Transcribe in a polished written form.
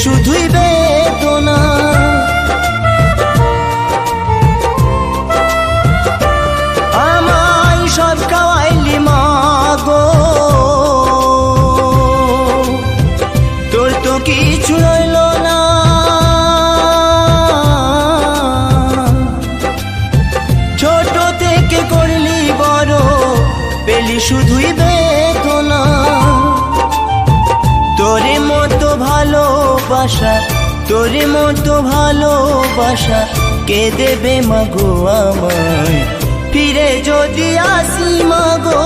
শুধুই বেদনা। আমায় সব খাওয়াইলি মা গো, তোর তো কিছু রইল না। ছোট থেকে করলি বড়, পেলি শুধুই বেদনা। তোরে মতো ভালোবাসা, তোরে মতো ভালোবাসা কে দেবে মাগো আমায়? ফিরে যদি আসি মাগো